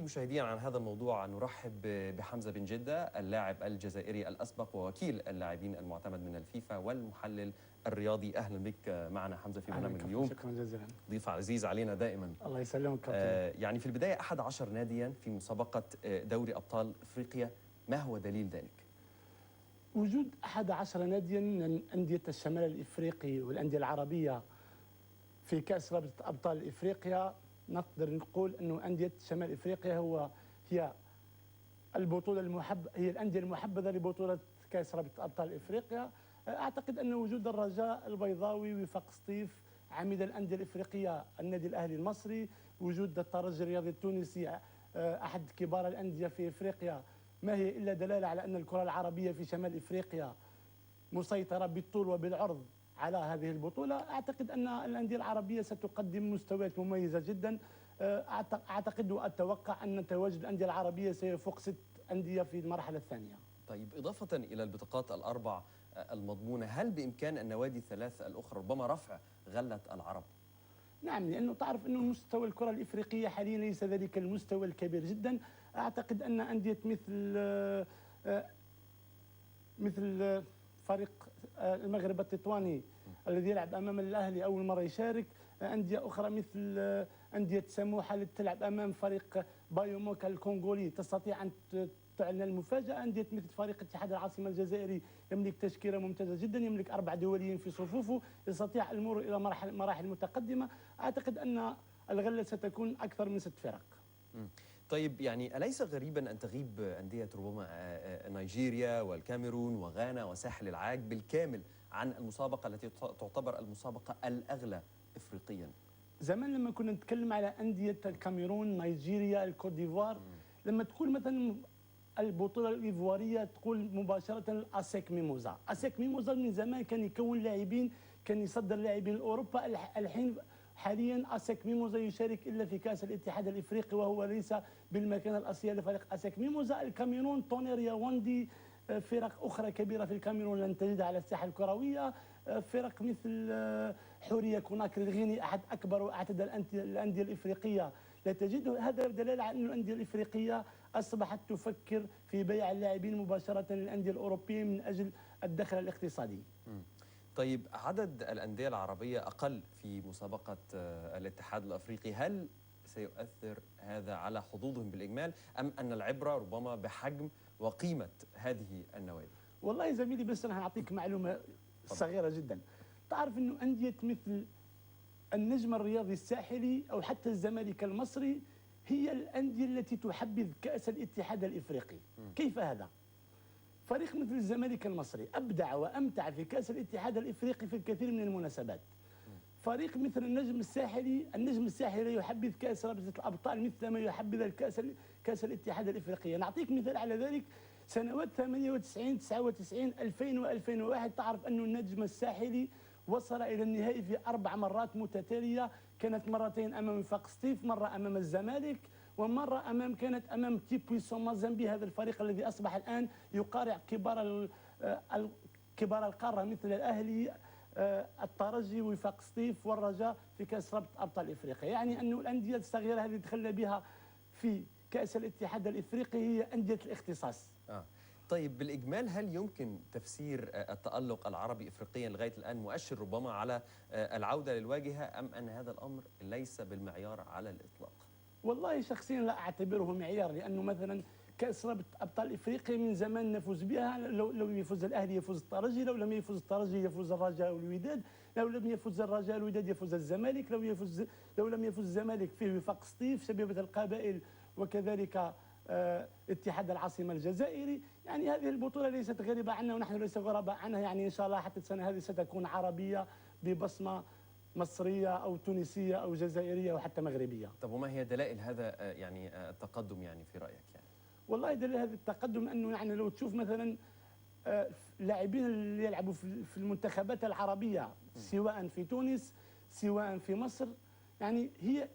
مشاهدينا عن هذا الموضوع نرحب بحمزة بن جدة اللاعب الجزائري الأسبق ووكيل اللاعبين المعتمد من الفيفا والمحلل الرياضي. أهلا بك معنا حمزة في برنامج اليوم. شكرا جزيلا. ضيف عزيز علينا دائما. الله يسلمك. يعني في البداية 11 ناديا في مسابقة دوري أبطال إفريقيا، ما هو دليل ذلك؟ وجود 11 ناديا من أندية الشمال الإفريقي والأندية العربية في كأس رابطة أبطال إفريقيا، نقدر نقول أنه أندية شمال إفريقيا هي البطولة هي الأندية المحبذة لبطولة كأس رابطة أبطال إفريقيا. أعتقد أن وجود الرجاء البيضاوي، وفاق سطيف، عميد الأندية الإفريقية النادي الأهلي المصري، وجود الترجي الرياضي التونسي أحد كبار الأندية في إفريقيا، ما هي إلا دلالة على أن الكرة العربية في شمال إفريقيا مسيطرة بالطول وبالعرض على هذه البطولة. أعتقد أن الأندية العربية ستقدم مستويات مميزة جدا. أعتقد وأتوقع أن تواجد الأندية العربية سيفوق 6 أندية في المرحلة الثانية. طيب، إضافة إلى البطاقات الأربع المضمونة، هل بإمكان النوادي الثلاث الأخرى ربما رفع غلة العرب؟ نعم، لأنه تعرف أنه مستوى الكرة الإفريقية حاليا ليس ذلك المستوى الكبير جدا. أعتقد أن أندية مثل فريق المغرب التطواني الذي يلعب أمام الأهلي أول مرة يشارك، أندية أخرى مثل أندية سموحة التي تلعب أمام فريق بايوموكا الكونغولي تستطيع أن تعلن المفاجأة، أندية مثل فريق اتحاد العاصمة الجزائري يملك تشكيلة ممتازة جدا، يملك 4 دوليين في صفوفه، يستطيع المرور إلى مراحل متقدمة. أعتقد أن الغلة ستكون أكثر من 6 فرق. طيب، يعني أليس غريبا أن تغيب أندية ربما نيجيريا والكاميرون وغانا وساحل العاج بالكامل عن المسابقة التي تعتبر المسابقة الأغلى إفريقيا؟ زمان لما كنا نتكلم على أندية الكاميرون، نيجيريا، الكوت ديفوار، لما تقول مثلا البطولة الإيفوارية تقول مباشرة أسيك ميموزا. أسيك ميموزا من زمان كان يكون لاعبين، كان يصدر لاعبين لأوروبا. الحين حاليا أسيك ميموزا يشارك إلا في كأس الاتحاد الإفريقي، وهو ليس بالمكانة الأصلية لفريق أسيك ميموزا. الكاميرون تونيريا واندي، فرق أخرى كبيرة في الكاميرون لن تجدها على الساحة الكروية. فرق مثل حورية كوناكري الغيني، أحد أكبر وأعتد الأندية الإفريقية، لا تجده. هذا دلالة على أن الأندية الإفريقية أصبحت تفكر في بيع اللاعبين مباشرة للأندية الأوروبية من أجل الدخل الاقتصادي. طيب، عدد الأندية العربية أقل في مسابقة الاتحاد الأفريقي، هل سيؤثر هذا على حظوظهم بالإجمال، أم أن العبرة ربما بحجم وقيمة هذه النوادي؟ والله زميلي، بس أنا هعطيك معلومة صغيرة جدا. تعرف أنه أندية مثل النجم الرياضي الساحلي أو حتى الزمالك المصري هي الأندية التي تحبذ كأس الاتحاد الإفريقي. كيف هذا؟ فريق مثل الزمالك المصري أبدع وأمتع في كأس الاتحاد الإفريقي في الكثير من المناسبات. فريق مثل النجم الساحلي لا يحبذ كأس رابطة الأبطال مثل ما يحبذ كأس الاتحاد الإفريقي. نعطيك مثال على ذلك. سنوات 98 99 2000 و2001 تعرف أن النجم الساحلي وصل إلى النهائي في 4 مرات متتالية، كانت مرتين أمام وفاق سطيف، مرة أمام الزمالك، ومرة كانت أمام تيبويسون مازامبي، هذا الفريق الذي أصبح الآن يقارع كبار القارة مثل الأهلي، الترجي، وفاق سطيف، والرجاء في كأس رابطة أبطال إفريقيا. يعني أن الأندية الصغيرة التي دخلنا بها في كأس الاتحاد الإفريقي هي أندية الاختصاص. طيب، بالإجمال هل يمكن تفسير التألق العربي إفريقيا لغاية الآن مؤشر ربما على العودة للواجهة، أم أن هذا الأمر ليس بالمعيار على الإطلاق؟ والله شخصيا لا أعتبره معيار، لأنه مثلا كأس رابطة أبطال إفريقيا من زمان نفوز بها. لو يفوز الأهلي يفوز الترجي، لو لم يفوز الترجي يفوز الرجاء والوداد، لو لم يفوز الرجاء والوداد يفوز الزمالك، لو لم يفوز الزمالك فيه وفاق سطيف، شبيبة القبائل، وكذلك اتحاد العاصمة الجزائري. يعني هذه البطولة ليست غريبة عنا ونحن ليس غرباء عنها. يعني إن شاء الله حتى السنة هذه ستكون عربية ببصمة مصرية أو تونسية أو جزائرية أو حتى مغربية. طب، وما هي دلائل هذا يعني التقدم يعني في رأيك؟ يعني والله دليل هذا التقدم أنه يعني لو تشوف مثلا اللاعبين اللي يلعبوا في المنتخبات العربية، سواء في تونس سواء في مصر، يعني هي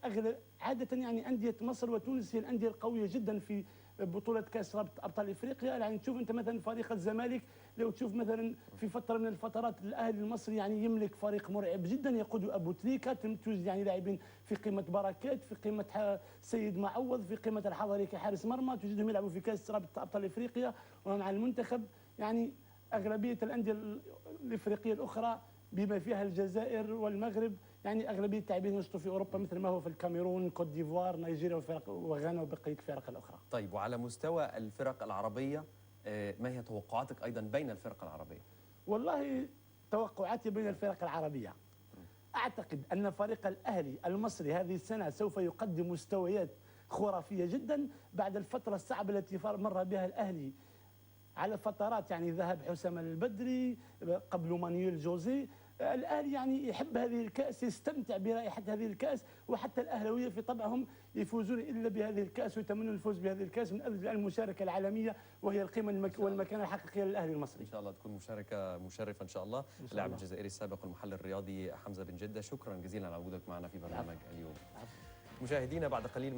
عاده يعني انديه مصر وتونس هي الانديه القويه جدا في بطوله كاس رابطه ابطال افريقيا. يعني تشوف انت مثلا فريق الزمالك، لو تشوف مثلا في فتره من الفترات الاهلي المصري يعني يملك فريق مرعب جدا يقوده ابو تريكه، توجد يعني لاعبين في قيمه بركات، في قيمه سيد معوض، في قيمه الحضري كحارس مرمى، توجدهم يلعبوا في كاس رابطه ابطال افريقيا ومع المنتخب. يعني اغلبيه الانديه الافريقيه الاخرى بما فيها الجزائر والمغرب يعني اغلبيه اللاعبين ينشطوا في اوروبا مثل ما هو في الكاميرون، كوت ديفوار، نيجيريا وغانا وبقيه الفرق الاخرى. طيب، وعلى مستوى الفرق العربية ما هي توقعاتك أيضا بين الفرق العربية؟ والله توقعاتي بين الفرق العربية، أعتقد أن فريق الأهلي المصري هذه السنة سوف يقدم مستويات خرافية جدا بعد الفترة الصعبة التي مر بها الأهلي على فترات، يعني ذهب حسام البدري قبل مانويل جوزي. الاهلي يعني يحب هذه الكاس، يستمتع برائحه هذه الكاس، وحتى الاهلاويه في طبعهم يفوزون الا بهذه الكاس ويتمنون الفوز بهذه الكاس من اجل المشاركه العالميه وهي القيمه والمكانه الحقيقيه للاهلي المصري. إن شاء الله تكون مشاركة مشرفة إن شاء الله. اللاعب الجزائري السابق والمحلل الرياضي حمزة بن جدة، شكرا جزيلا على وجودك معنا في برنامج اليوم. مشاهدينا، بعد قليل من